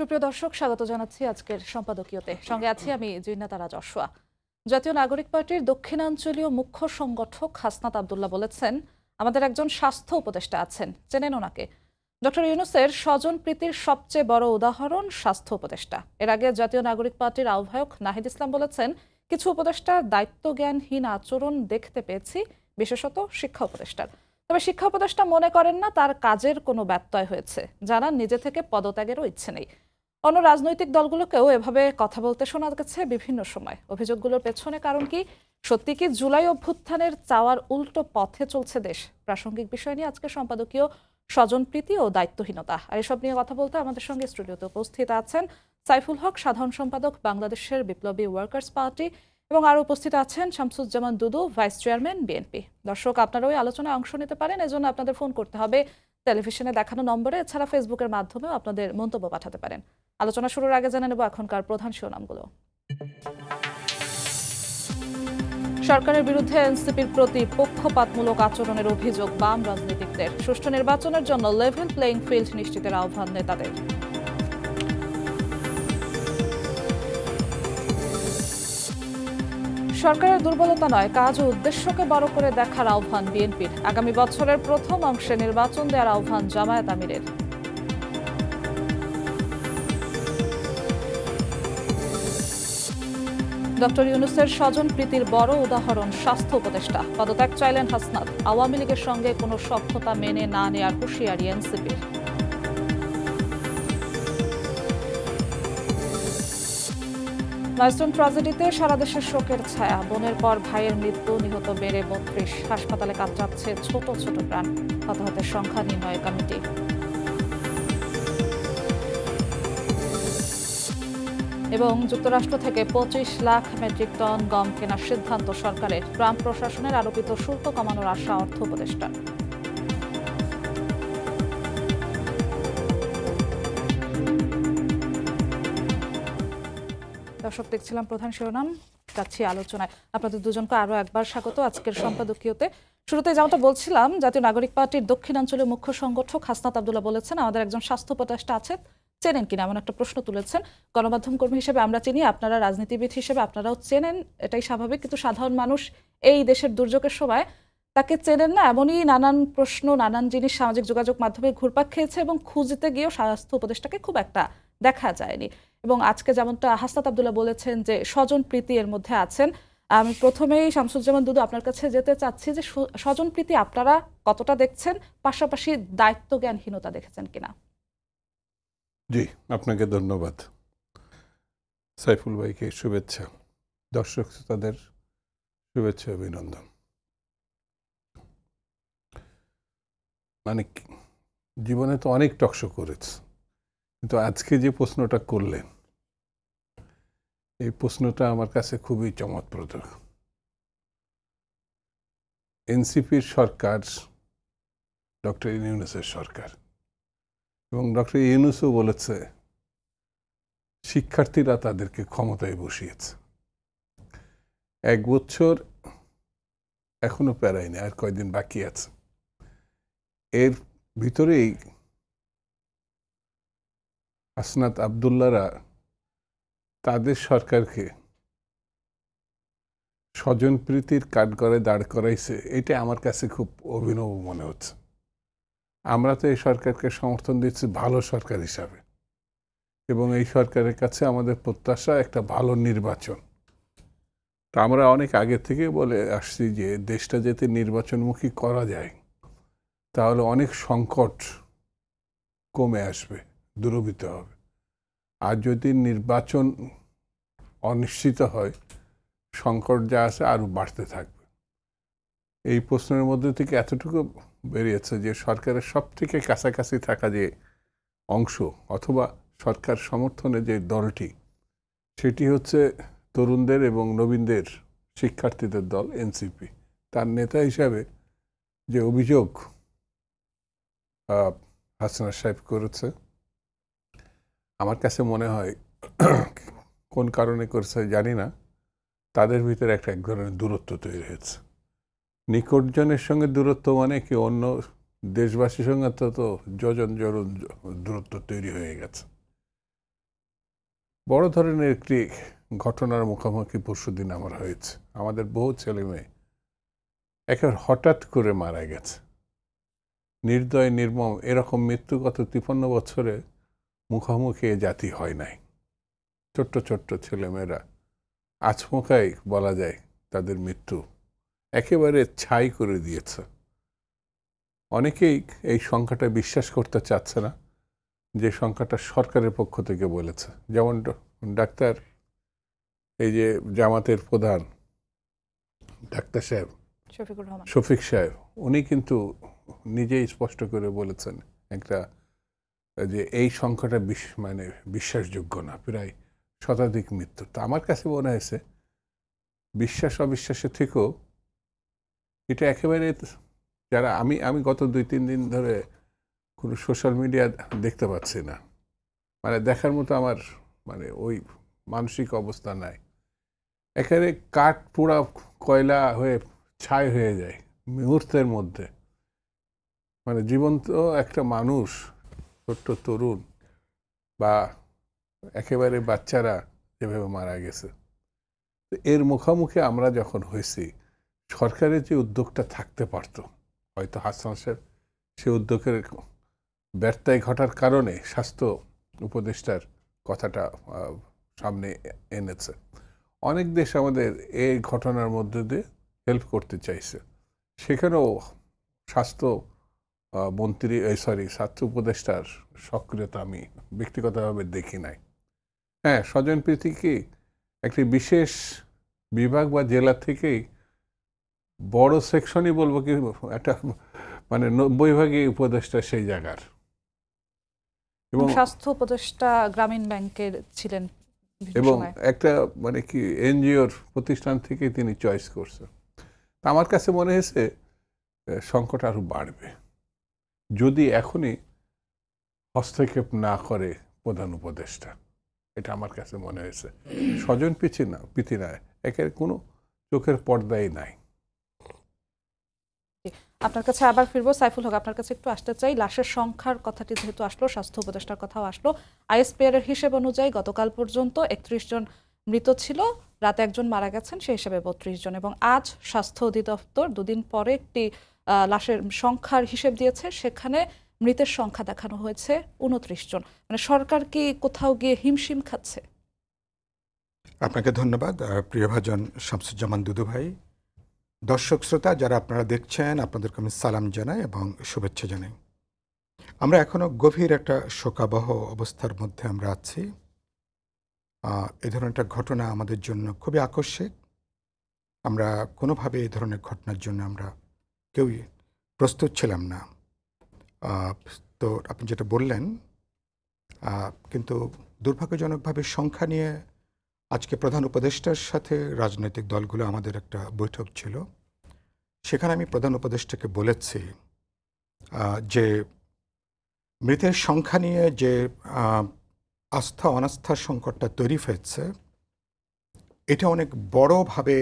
সুপ্রিয় দর্শক, স্বাগত জানাচ্ছি আজকের সম্পাদকীয়তে। সঙ্গে আছি আমি জৈনাতারা যশোয়া। জাতীয় নাগরিক পার্টির দক্ষিণাঞ্চলীয় মুখ্য সংগঠক হাসনাত আব্দুল্লাহ বলেছেন, আমাদের একজন স্বাস্থ্য উপদেষ্টা আছেন, চেনেন ওনাকে। ডক্টর ইউনূসের স্বজন প্রীতির সবচেয়ে বড় উদাহরণ স্বাস্থ্য উপদেষ্টা। এর আগে জাতীয় নাগরিক পার্টির আহ্বায়ক নাহিদ ইসলাম বলেছেন, কিছু উপদেষ্টার দায়িত্বজ্ঞানহীন আচরণ দেখতে পেয়েছি, বিশেষত শিক্ষা উপদেষ্টার। তবে শিক্ষা উপদেষ্টা মনে করেন না তার কাজের কোনো ব্যত্যয় হয়েছে, জানান নিজে থেকে পদত্যাগেরও ইচ্ছে নেই। অন্য রাজনৈতিক দলগুলোকেও এভাবে কথা বলতে শোনা গেছে বিভিন্ন সময়। অভিযোগগুলোর পেছনে কারণ কি? সত্যি কি জুলাই অভ্যুত্থানের চাওয়ার উল্টো পথে চলছে দেশ? প্রাসঙ্গিক বিষয় নিয়ে আজকে সম্পাদকীয় স্বজনপ্রীতি ও দায়িত্বহীনতা। আর এসব নিয়ে কথা বলতে আমাদের সঙ্গে স্টুডিওতে উপস্থিত আছেন সাইফুল হক, সাধারণ সম্পাদক, বাংলাদেশের বিপ্লবী ওয়ার্কার্স পার্টি, এবং আরও উপস্থিত আছেন শামসুজ্জামান দুদু, ভাইস চেয়ারম্যান, বিএনপি। দর্শক, আপনারা ওই আলোচনায় অংশ নিতে পারেন, এজন্য আপনাদের ফোন করতে হবে টেলিভিশনে দেখানো নম্বরে। এছাড়া ফেসবুকের মাধ্যমেও আপনাদের মন্তব্য পাঠাতে পারেন। আলোচনা শুরুর আগে জেনে নেব এখনকার প্রধান শিরোনামগুলো। সরকারের বিরুদ্ধে এনসিপির প্রতি পক্ষপাতমূলক আচরণের অভিযোগ বাম রাজনীতিকদের। সুষ্ঠু নির্বাচনের জন্য লেভেল প্লেইং ফিল্ড নিশ্চিতের আহ্বান নেতাদের। সরকারের দুর্বলতা নয়, কাজ ও উদ্দেশ্যকে বড় করে দেখার আহ্বান বিএনপির। আগামী বছরের প্রথম অংশে নির্বাচন দেওয়ার আহ্বান জামায়াত আমিরের। ডক্টর ইউনূসের স্বজন প্রীতির বড় উদাহরণ স্বাস্থ্য উপদেষ্টা। পদত্যাগ চাইলেন হাসনাত। আওয়ামী লীগের সঙ্গে কোনো সখ্যতা মেনে না নেয়ার হুঁশিয়ারি এনসিপির। মাইলস্টোন ট্র্যাজেডিতে সারা দেশের শোকের ছায়া। বোনের পর ভাইয়ের মৃত্যু, নিহত বেড়ে ৩২। হাসপাতালে কাতরাচ্ছে ছোট ছোট প্রাণ। হতাহতের সংখ্যা নির্ণয় কমিটি। এবং যুক্তরাষ্ট্র থেকে ২৫ লাখ মেট্রিক টন গম কেনার সিদ্ধান্ত সরকারের। ট্রাম্প প্রশাসনের আরোপিত শুল্ক কমানোর আশা অর্থ উপদেষ্টার। দর্শক, দেখছিলাম প্রধান শিরোনাম, যাচ্ছি আলোচনায়। আপনাদের দুজনকে আরও একবার স্বাগত আজকের সম্পাদকীয়তে। শুরুতে যেমনটা বলছিলাম, জাতীয় নাগরিক পার্টির দক্ষিণাঞ্চলীয় মুখ্য সংগঠক হাসনাত আব্দুল্লাহ বলেছেন, আমাদের একজন স্বাস্থ্য উপদেষ্টা আছে, চেনেন কিনা এমন একটা প্রশ্ন তুলেছেন। গণমাধ্যম কর্মী হিসেবে আমরা চিনি, আপনারা রাজনীতিবিদ হিসেবে আপনারাও চেনেন, এটাই স্বাভাবিক। কিন্তু সাধারণ মানুষ এই দেশের দুর্যোগের সময় তাকে চেনেন না, এমনই নানান প্রশ্ন, নানান জিনিস সামাজিক যোগাযোগ মাধ্যমে ঘুরপাক খেয়েছে, এবং খুঁজতে গিয়েও স্বাস্থ্য উপদেষ্টাকে খুব একটা দেখা যায়নি। এবং আজকে যেমনটা হাসনাত আব্দুল্লাহ বলেছেন যে স্বজন প্রীতি এর মধ্যে আছেন, আমি প্রথমেই শামসুজ্জামান দুদু আপনার কাছে যেতে চাচ্ছি যে স্বজন প্রীতি আপনারা কতটা দেখছেন, পাশাপাশি দায়িত্বজ্ঞানহীনতা দেখেছেন কিনা? জি, আপনাকে ধন্যবাদ। সাইফুল ভাইকে শুভেচ্ছা, দর্শক শ্রোতাদের শুভেচ্ছা, অভিনন্দন। মানে জীবনে তো অনেক টকশো করেছে, কিন্তু আজকে যে প্রশ্নটা করলেন, এই প্রশ্নটা আমার কাছে খুবই চমৎপ্রদ। এনসিপির সরকার ডক্টর ইউনূসের সরকার, এবং ডক্টর ইউনূসও বলেছে শিক্ষার্থীরা তাদেরকে ক্ষমতায় বসিয়েছে। 1 বছর এখনো পেরায়নি, আর কয়দিন বাকি আছে। এর ভিতরেই হাসনাত আব্দুল্লাহরা তাদের সরকারকে স্বজনপ্রীতির কাঠগড়ায় দাঁড় করাইছে। এটা আমার কাছে খুব অভিনব মনে হচ্ছে। আমরা তো এই সরকারকে সমর্থন দিচ্ছি ভালো সরকার হিসাবে, এবং এই সরকারের কাছে আমাদের প্রত্যাশা একটা ভালো নির্বাচন। তা আমরা অনেক আগে থেকে বলে আসছি যে দেশটা যাতে নির্বাচনমুখী করা যায়, তাহলে অনেক সংকট কমে আসবে, দূরীভূত হবে। আর যদি নির্বাচন অনিশ্চিত হয়, সংকট যা আছে আরও বাড়তে থাকবে। এই প্রশ্নের মধ্যে থেকে এতটুকু বেরিয়েছে যে সরকারের সব থেকে কাছাকাছি থাকা যে অংশ, অথবা সরকার সমর্থনে যে দলটি, সেটি হচ্ছে তরুণদের এবং নবীনদের শিক্ষার্থীদের দল এনসিপি। তার নেতা হিসাবে যে অভিযোগ হাসনাত সাহেব করেছে, আমার কাছে মনে হয় কোন কারণে করেছে জানি না, তাদের ভিতরে এক ধরনের দূরত্ব তৈরি হয়েছে। নিকটজনের সঙ্গে দূরত্ব মানে কি, অন্য দেশবাসীর সঙ্গে তো যোজন দূরত্ব তৈরি হয়ে গেছে। বড় ধরনের একটি ঘটনার মুখোমুখি পরশুদিন আমার হয়েছে। আমাদের বহু ছেলে মেয়ে একেবারে হঠাৎ করে মারা গেছে, নির্দয় নির্মম। এরকম মৃত্যু গত 53 বছরে মুখোমুখি এ জাতি হয় নাই। ছোট্ট ছোট্ট ছেলেমেয়েরা আচমকাই বলা যায় তাদের মৃত্যু একেবারে ছাই করে দিয়েছে। অনেকেই এই সংখ্যাটা বিশ্বাস করতে চাচ্ছে না, যে সংখ্যাটা সরকারের পক্ষ থেকে বলেছে। যেমন ডাক্তার, এই যে জামাতের প্রধান ডাক্তার সাহেব শফিক সাহেব, উনি কিন্তু নিজেই স্পষ্ট করে বলেছেন একটা, যে এই সংখ্যাটা মানে বিশ্বাসযোগ্য না, প্রায় শতাধিক মৃত্যু। তো আমার কাছে মনে হয়েছে বিশ্বাস অবিশ্বাসের থেকেও এটা একেবারে, যারা আমি গত 2-3 দিন ধরে কোনো সোশ্যাল মিডিয়া দেখতে পাচ্ছি না, মানে দেখার মতো আমার মানে ওই মানসিক অবস্থা নাই। একেবারে কাঠ পোড়া কয়লা হয়ে ছাই হয়ে যায় মুহূর্তের মধ্যে। মানে জীবন্ত একটা মানুষ, ছোট্ট তরুণ বা একেবারে বাচ্চারা যেভাবে মারা গেছে, এর মুখোমুখি আমরা যখন হয়েছি, সরকারের যে উদ্যোগটা থাকতে পারত, হয়তো হাসান সাহেব সে উদ্যোগের ব্যর্থতা ঘটার কারণে স্বাস্থ্য উপদেষ্টার কথাটা সামনে এনেছে। অনেক দেশ আমাদের এই ঘটনার মধ্যে দিয়ে হেল্প করতে চাইছে, সেখানেও স্বাস্থ্য মন্ত্রী স্বাস্থ্য উপদেষ্টার সক্রিয়তা আমি ব্যক্তিগতভাবে দেখি নাই। হ্যাঁ, স্বজনপ্রীতি কি একটি বিশেষ বিভাগ বা জেলা থেকেই বড় সেকশনই বলবো কি, একটা মানে 90 উপদেষ্টা সেই জায়গার। এবং স্বাস্থ্য উপদেষ্টা গ্রামীণ ব্যাংকের ছিলেন, এবং একটা মানে কি এনজিওর প্রতিষ্ঠান থেকে তিনি চয়েস করছেন। আমার কাছে মনে হয়েছে সংকট আরো বাড়বে যদি এখনই হস্তক্ষেপ না করে প্রধান উপদেষ্টা। এটা আমার কাছে মনে হয়েছে। স্বজন প্রীতি না, একের কোনো চোখের পর্দাই নাই। আপনার কাছে আবার ফিরবো সাইফুল হক, আপনার কাছে একটু আসতে চাই। লাশের সংখ্যার কথাটি যেহেতু আসলো, স্বাস্থ্য উপদেষ্টার কথাও আসলো, আইএসপিআর এর হিসেব অনুযায়ী গতকাল পর্যন্ত 31 জন মৃত ছিল, রাতে একজন মারা গেছেন, সেই হিসেবে 32 জন। এবং আজ স্বাস্থ্য অধিদপ্তর দুদিন পরে একটি লাশের সংখ্যার হিসেব দিয়েছে, সেখানে মৃতের সংখ্যা দেখানো হয়েছে 29 জন। মানে সরকার কি কোথাও গিয়ে হিমশিম খাচ্ছে? আপনাকে ধন্যবাদ প্রিয়ভাজন শামসুজ্জামান দুদু ভাই। দর্শক শ্রোতা যারা আপনারা দেখছেন, আপনাদেরকে আমি সালাম জানাই এবং শুভেচ্ছা জানাই। আমরা এখনো গভীর একটা শোকাবহ অবস্থার মধ্যে আমরা আছি। এই ধরনের একটা ঘটনা আমাদের জন্য খুবই আকস্মিক। আমরা কোনোভাবে এই ধরনের ঘটনার জন্য আমরা কেউই প্রস্তুত ছিলাম না। তো আপনি যেটা বললেন, কিন্তু দুর্ভাগ্যজনকভাবে সংখ্যা নিয়ে আজকে প্রধান উপদেষ্টার সাথে রাজনৈতিক দলগুলো আমাদের একটা বৈঠক ছিল। সেখানে আমি প্রধান উপদেষ্টাকে বলেছি যে মৃতের সংখ্যা নিয়ে যে আস্থা অনাস্থার সংকটটা তৈরি হয়েছে, এটা অনেক বড়ভাবে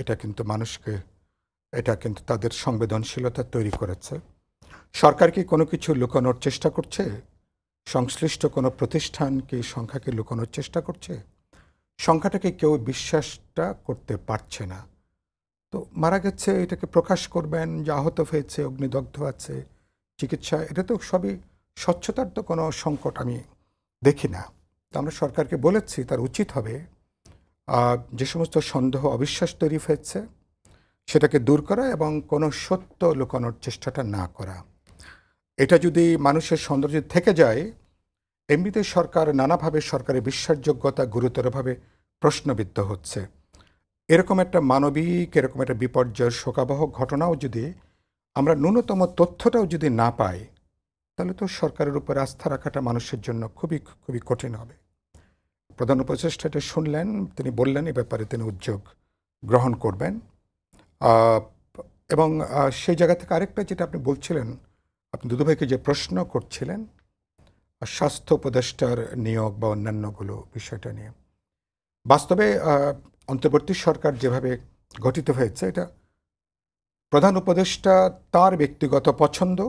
এটা কিন্তু মানুষকে, এটা কিন্তু তাদের সংবেদনশীলতা তৈরি করেছে। সরকার কি কোনো কিছু লুকানোর চেষ্টা করছে? সংশ্লিষ্ট কোনো প্রতিষ্ঠান কি সংখ্যাকে লুকানোর চেষ্টা করছে? সংখ্যাটাকে কেউ বিশ্বাসটা করতে পারছে না। তো মারা গেছে, এটাকে প্রকাশ করবেন যে আহত হয়েছে, অগ্নিদগ্ধ আছে, চিকিৎসা, এটা তো সবই স্বচ্ছতার তো কোনো সংকট আমি দেখি না। তো আমরা সরকারকে বলেছি তার উচিত হবে যে সমস্ত সন্দেহ অবিশ্বাস তৈরি হয়েছে সেটাকে দূর করা এবং কোনো সত্য লুকানোর চেষ্টাটা না করা। এটা যদি মানুষের সৌন্দর্য থেকে যায়, এমনিতে সরকার নানাভাবে সরকারের বিশ্বাসযোগ্যতা গুরুতরভাবে প্রশ্নবিদ্ধ হচ্ছে। এরকম একটা মানবিক, এরকম একটা বিপর্যয়ের শোকাবহ ঘটনাও যদি আমরা ন্যূনতম তথ্যটাও যদি না পাই, তাহলে তো সরকারের উপর আস্থা রাখাটা মানুষের জন্য খুবই খুবই কঠিন হবে। প্রধান উপদেষ্টা এটা শুনলেন, তিনি বললেন এ ব্যাপারে তিনি উদ্যোগ গ্রহণ করবেন। এবং সেই জায়গা থেকে আরেকটা যেটা আপনি বলছিলেন, আপনি দুদুভাইকে যে প্রশ্ন করছিলেন স্বাস্থ্য উপদেষ্টার নিয়োগ বা অন্যান্যগুলো বিষয়টা নিয়ে, বাস্তবে অন্তর্বর্তী সরকার যেভাবে গঠিত হয়েছে, এটা প্রধান উপদেষ্টা তার ব্যক্তিগত পছন্দ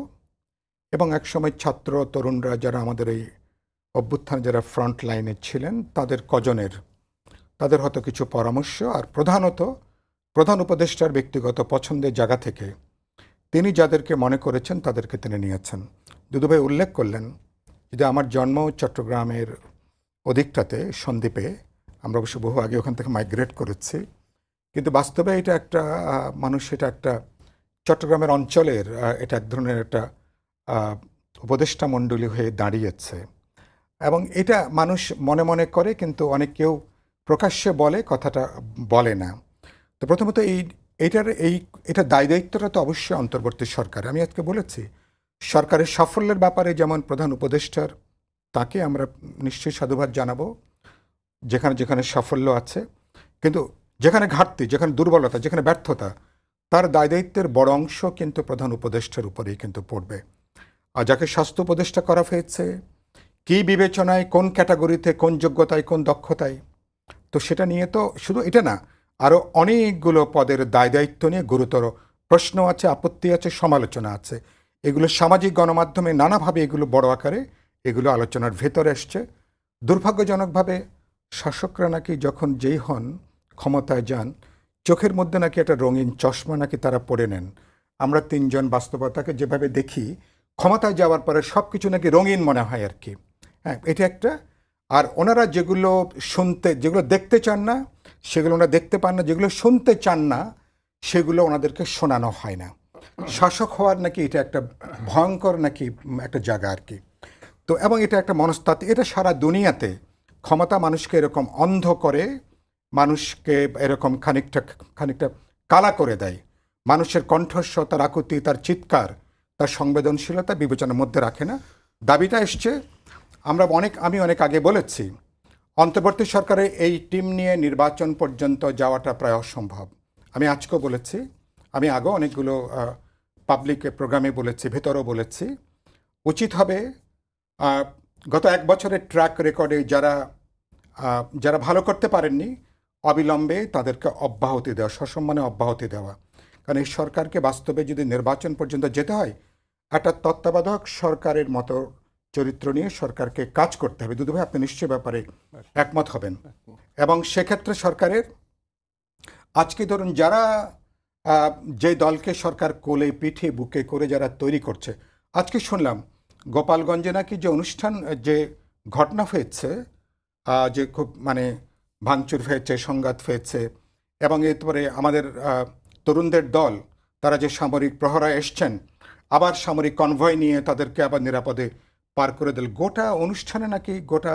এবং একসময় ছাত্র তরুণরা যারা আমাদের এই অভ্যুত্থান যারা ফ্রন্ট লাইনে ছিলেন তাদের কজনের, তাদের হয়তো কিছু পরামর্শ, আর প্রধানত প্রধান উপদেষ্টার ব্যক্তিগত পছন্দের জায়গা থেকে তিনি যাদেরকে মনে করেছেন তাদেরকে তিনি নিয়েছেন। দুদুভাই উল্লেখ করলেন যে আমার জন্ম চট্টগ্রামের ওদিকটাতে সন্দ্বীপে, আমরা অবশ্য বহু আগে ওখান থেকে মাইগ্রেট করেছি, কিন্তু বাস্তবে এটা একটা মানুষ, এটা একটা চট্টগ্রামের অঞ্চলের এটা এক ধরনের একটা উপদেষ্টা মণ্ডলী হয়ে দাঁড়িয়েছে, এবং এটা মানুষ মনে মনে করে, কিন্তু অনেক কেউ প্রকাশ্যে বলে, কথাটা বলে না। তো প্রথমত এটা দায়িত্বটা তো অবশ্যই অন্তর্বর্তী সরকার। আমি আজকে বলেছি সরকারের সাফল্যের ব্যাপারে যেমন প্রধান উপদেষ্টার, তাকে আমরা নিশ্চয়ই সাধুবাদ জানাবো যেখানে যেখানে সাফল্য আছে, কিন্তু যেখানে ঘাটতি, যেখানে দুর্বলতা, যেখানে ব্যর্থতা, তার দায়িত্বের বড় অংশ কিন্তু প্রধান উপদেষ্টার উপরেই কিন্তু পড়বে। আর যাকে স্বাস্থ্য উপদেষ্টা করা হয়েছে, কী বিবেচনায়, কোন ক্যাটাগরিতে, কোন যোগ্যতায়, কোন দক্ষতায়, তো সেটা নিয়ে তো শুধু এটা না, আরও অনেকগুলো পদের দায়িত্ব নিয়ে গুরুতর প্রশ্ন আছে, আপত্তি আছে, সমালোচনা আছে। এগুলো সামাজিক গণমাধ্যমে নানাভাবে এগুলো বড় আকারে এগুলো আলোচনার ভেতরে এসছে। দুর্ভাগ্যজনকভাবে শাসকরা নাকি যখন যেই হন, ক্ষমতায় যান, চোখের মধ্যে নাকি একটা রঙিন চশমা নাকি তারা পরে নেন। আমরা তিনজন বাস্তবতাকে যেভাবে দেখি, ক্ষমতায় যাওয়ার পরে সব কিছু নাকি রঙিন মনে হয় আর কি। হ্যাঁ, এটা একটা। আর ওনারা যেগুলো যেগুলো দেখতে চান না সেগুলো ওনারা দেখতে পান না, যেগুলো শুনতে চান না সেগুলো ওনাদেরকে শোনানো হয় না। শাসক হওয়ার নাকি এটা একটা ভয়ঙ্কর নাকি একটা জায়গা আর কি। তো এবং এটা একটা মনস্তাত্ত্বিক, এটা সারা দুনিয়াতে ক্ষমতা মানুষকে এরকম অন্ধ করে, মানুষকে এরকম খানিকটা কালা করে দেয়। মানুষের কণ্ঠস্বর, তার আকুতি, তার চিৎকার, তার সংবেদনশীলতা বিবেচনার মধ্যে রাখে না। দাবিটা এসছে, আমি অনেক আগে বলেছি, অন্তর্বর্তী সরকারের এই টিম নিয়ে নির্বাচন পর্যন্ত যাওয়াটা প্রায় অসম্ভব। আমি আজকেও বলেছি, আমি আগেও অনেকগুলো পাবলিক প্রোগ্রামে বলেছি, ভেতরেও বলেছি, উচিত হবে গত এক বছরের ট্র্যাক রেকর্ডে যারা ভালো করতে পারেননি অবিলম্বে তাদেরকে অব্যাহতি দেওয়া, সসম্মানে অব্যাহতি দেওয়া। কারণ এই সরকারকে বাস্তবে যদি নির্বাচন পর্যন্ত যেতে হয়, একটা তত্ত্বাবধায়ক সরকারের মতো চরিত্র নিয়ে সরকারকে কাজ করতে হবে। দুদুভাই, আপনি নিশ্চয় ব্যাপারে একমত হবেন। এবং সেক্ষেত্রে সরকারের আজকে ধরুন যারা যে দলকে সরকার কোলে পিঠে বুকে করে যারা তৈরি করছে, আজকে শুনলাম গোপালগঞ্জে নাকি যে অনুষ্ঠান, যে ঘটনা হয়েছে, যে খুব ভাঙচুর হয়েছে, সংঘাত হয়েছে, এবং এরপরে আমাদের তরুণদের দল তারা যে সামরিক প্রহরায় এসছেন, আবার সামরিক কনভয় নিয়ে তাদেরকে আবার নিরাপদে পার করে দিল। গোটা অনুষ্ঠানে নাকি, গোটা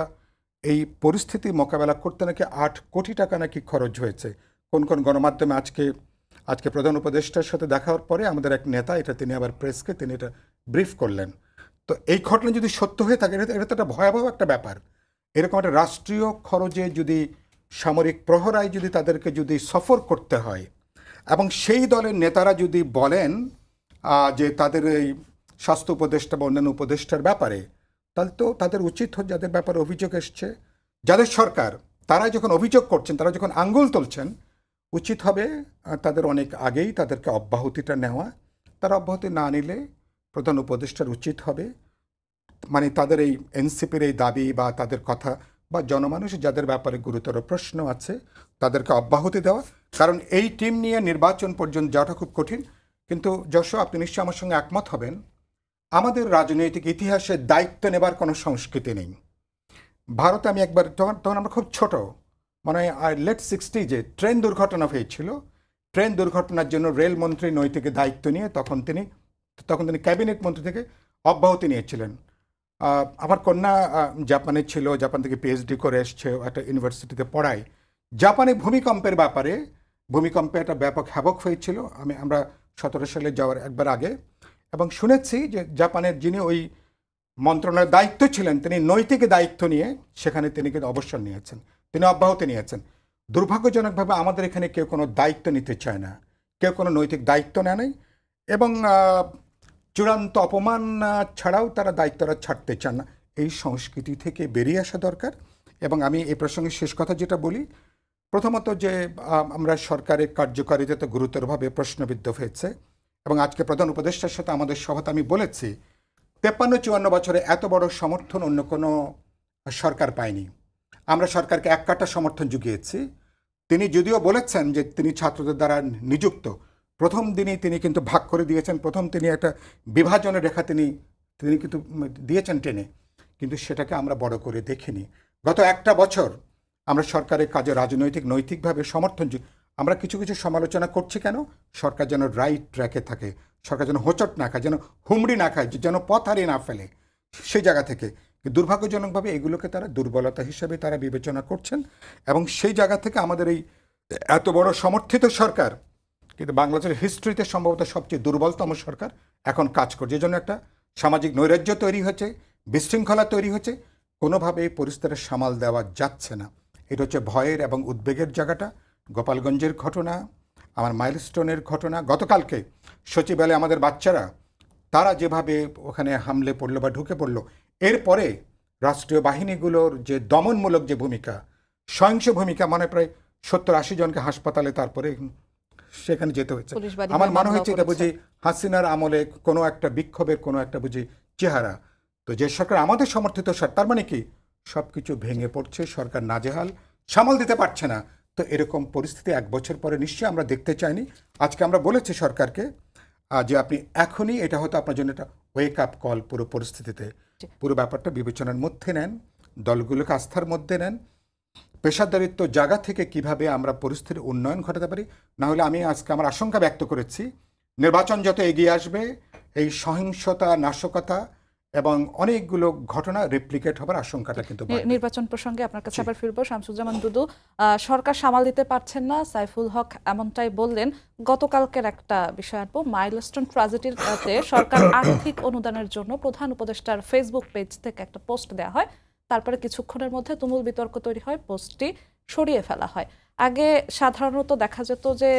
এই পরিস্থিতি মোকাবেলা করতে নাকি 8 কোটি টাকা নাকি খরচ হয়েছে। কোন কোন গণমাধ্যমে আজকে প্রধান উপদেষ্টার সাথে দেখার পরে আমাদের এক নেতা তিনি আবার প্রেসকে তিনি এটা ব্রিফ করলেন। তো এই ঘটনা যদি সত্য হয়ে থাকে, এটা তো একটা ভয়াবহ একটা ব্যাপার। এরকম একটা রাষ্ট্রীয় খরচে যদি সামরিক প্রহরায় যদি তাদেরকে যদি সফর করতে হয়, এবং সেই দলের নেতারা যদি বলেন যে তাদের এই স্বাস্থ্য উপদেষ্টা বা অন্যান্য উপদেষ্টার ব্যাপারে, তাহলে তো তাদের উচিত হয়, যাদের ব্যাপারে অভিযোগ এসছে, যাদের সরকার, তারা যখন অভিযোগ করছেন, তারা যখন আঙ্গুল তুলছেন, উচিত হবে তাদের অনেক আগেই তাদেরকে অব্যাহতিটা নেওয়া। তারা অব্যাহতি না নিলে প্রধান উপদেষ্টার উচিত হবে তাদের এই এনসিপির এই দাবি বা তাদের কথা বা জনমানুষ যাদের ব্যাপারে গুরুতর প্রশ্ন আছে তাদেরকে অব্যাহতি দেওয়া। কারণ এই টিম নিয়ে নির্বাচন পর্যন্ত যাওয়াটা খুব কঠিন। কিন্তু যশো, আপনি নিশ্চয়ই আমার সঙ্গে একমত হবেন, আমাদের রাজনৈতিক ইতিহাসে দায়িত্ব নেবার কোনো সংস্কৃতি নেই। ভারতে আমি একবার, তখন আমরা খুব ছোট, লেট 60 যে ট্রেন দুর্ঘটনা হয়েছিল, ট্রেন দুর্ঘটনার জন্য রেলমন্ত্রী নৈতিক দায়িত্ব নিয়ে তখন তিনি ক্যাবিনেট মন্ত্রী থেকে অব্যাহতি নিয়েছিলেন। আমার কন্যা জাপানে ছিল, জাপান থেকে পিএইচডি করে এসছে, একটা ইউনিভার্সিটিতে পড়ায়। জাপানে ভূমিকম্পে একটা ব্যাপক হ্যাবক হয়েছিল, আমরা 17 সালে যাওয়ার একবার আগে, এবং শুনেছি যে জাপানের যিনি ওই মন্ত্রণালয়ের দায়িত্ব ছিলেন, তিনি নৈতিক দায়িত্ব নিয়ে সেখানে তিনি কিন্তু অবসর নিয়েছেন, তিনি অব্যাহতি নিয়েছেন। দুর্ভাগ্যজনকভাবে আমাদের এখানে কেউ কোনো দায়িত্ব নিতে চায় না, কেউ কোনো নৈতিক দায়িত্ব নেয় নাই, এবং চূড়ান্ত অপমান ছাড়াও তারা দায়িত্বটা ছাড়তে চান না। এই সংস্কৃতি থেকে বেরিয়ে আসা দরকার। এবং আমি এই প্রসঙ্গে শেষ কথা যেটা বলি, প্রথমত যে আমরা সরকারের কার্যকারিতা গুরুতরভাবে প্রশ্নবিদ্ধ হয়েছে, এবং আজকে প্রধান উপদেষ্টার সাথে আমাদের সভাতে আমি বলেছি 53-54 বছরে এত বড় সমর্থন অন্য কোনো সরকার পায়নি। আমরা সরকারকে এক কাটা সমর্থন জুগিয়েছি। তিনি যদিও বলেছেন যে তিনি ছাত্রদের দ্বারা নিযুক্ত, প্রথম দিনই তিনি কিন্তু ভাগ করে দিয়েছেন, প্রথম তিনি একটা বিভাজনের রেখা তিনি কিন্তু দিয়েছেন টেনে, কিন্তু সেটাকে আমরা বড় করে দেখিনি। গত একটা বছর আমরা সরকারের কাজে রাজনৈতিক নৈতিকভাবে সমর্থন আমরা কিছু কিছু সমালোচনা করছি কেন, সরকার যেন রাইট ট্র্যাকে থাকে, সরকার যেন হোঁচট না খায়, যেন হুমড়ি না খায়, যেন পথ হারিয়ে না ফেলে, সেই জায়গা থেকে দুর্ভাগ্যজনকভাবে এগুলোকে তারা দুর্বলতা হিসেবে তারা বিবেচনা করছেন। এবং সেই জায়গা থেকে আমাদের এই এত বড় সমর্থিত সরকার কিন্তু বাংলাদেশের হিস্ট্রিতে সম্ভবত সবচেয়ে দুর্বলতম সরকার এখন কাজ করছে। যে জন্য একটা সামাজিক নৈরাজ্য তৈরি হচ্ছে, বিশৃঙ্খলা তৈরি হচ্ছে, কোনোভাবে এই পরিস্থিতির সামাল দেওয়া যাচ্ছে না। এটা হচ্ছে ভয়ের এবং উদ্বেগের জায়গাটা। গোপালগঞ্জের ঘটনা, আমার মাইলস্টোনের ঘটনা, গতকালকে সচিবালয়ে আমাদের বাচ্চারা তারা যেভাবে ওখানে হামলে পড়লো বা ঢুকে পড়লো, এরপরে রাষ্ট্রীয় বাহিনীগুলোর যে দমনমূলক যে ভূমিকা, সহিংস ভূমিকা, মানে প্রায় 70-80 জনকে হাসপাতালে তারপরে সেখানে যেতে হয়েছে। আমার মনে হয়েছে এটা বুঝি হাসিনার আমলে কোনো একটা বিক্ষোভের কোনো একটা বুঝি চেহারা। তো যে সরকার আমাদের সমর্থিত সরকার, তার মানে কি সব কিছু ভেঙে পড়ছে, সরকার নাজেহাল, সামাল দিতে পারছে না। তো এরকম পরিস্থিতি এক বছর পরে নিশ্চয়ই আমরা দেখতে চাইনি। আজকে আমরা বলেছি সরকারকে যে আপনি এখনই, এটা হয়তো আপনার জন্য একটা ওয়েক আপ কল, পুরো পরিস্থিতিতে পুরো ব্যাপারটা বিবেচনার মধ্যে নেন, দলগুলোকে আস্থার মধ্যে নেন, পেশাদারিত্ব জায়গা থেকে কিভাবে আমরা পরিস্থিতির উন্নয়ন ঘটাতে পারি। না হলে আমি আজকে আমার আশঙ্কা ব্যক্ত করেছি, নির্বাচন যত এগিয়ে আসবে এই সহিংসতা, নাশকতা এবং অনেকগুলো ঘটনা রেপ্লিকেট হবার আশঙ্কাটা কিন্তু বাড়বে। নির্বাচন প্রসঙ্গে আপনার কাছে আবার ফিরবো। শামসুজ্জামান দুদু, সরকার সামাল দিতে পারছেন না, সাইফুল হক এমনটাই বললেন। গতকালকের একটা বিষয় আনবো, মাইলস্টোন ট্র্যাজেডিতে সরকার আর্থিক অনুদানের জন্য প্রধান উপদেষ্টার ফেসবুক পেজ থেকে একটা পোস্ট দেওয়া হয়, তারপরে কিছুক্ষণের মধ্যে তুমুল বিতর্ক তৈরি হয়, পোস্টটি সরিয়ে ফেলা হয়। আগে সাধারণত দেখা যেত যে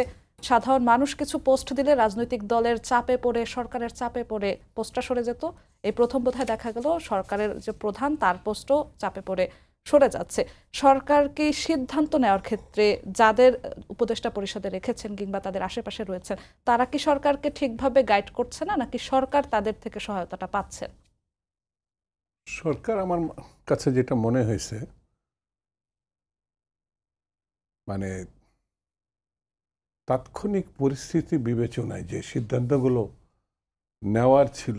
সাধারণ মানুষ কিছু পোস্ট দিলে রাজনৈতিক দলের চাপে পড়ে, সরকারের চাপে পড়ে পোস্টটা সরে যেত। এই প্রথম বোধহয় দেখা গেল সরকারের যে প্রধান, তার পোস্টও চাপে পড়ে সরে যাচ্ছে। সরকার কি সিদ্ধান্ত নেওয়ার ক্ষেত্রে যাদের উপদেষ্টা পরিষদে রেখেছেন কিংবা তাদের আশেপাশে রয়েছেন, তারা কি সরকারকে ঠিকভাবে গাইড করছে না, নাকি সরকার তাদের থেকে সহায়তাটা পাচ্ছেন? সরকার আমার কাছে যেটা মনে হয়েছে, মানে তাৎক্ষণিক পরিস্থিতি বিবেচনায় যে সিদ্ধান্তগুলো নেওয়ার ছিল,